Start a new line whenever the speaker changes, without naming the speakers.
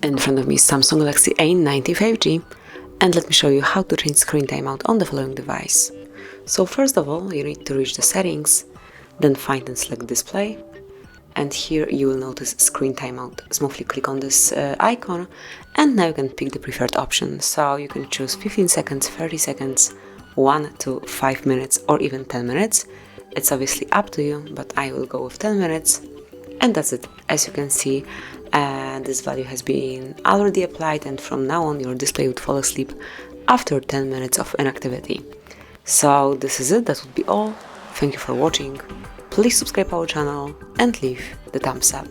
In front of me is Samsung Galaxy A90 5G, and let me show you how to change screen timeout on the following device. So first of all, you need to reach the settings, then find and select display, and here you will notice screen timeout. Smoothly click on this icon, and now you can pick the preferred option. So you can choose 15 seconds, 30 seconds, 1 to 5 minutes, or even 10 minutes. It's obviously up to you, but I will go with 10 minutes. And that's it. As you can see, this value has been already applied, and from now on your display would fall asleep after 10 minutes of inactivity. So this is it, that would be all. Thank you for watching. Please subscribe our channel and leave the thumbs up.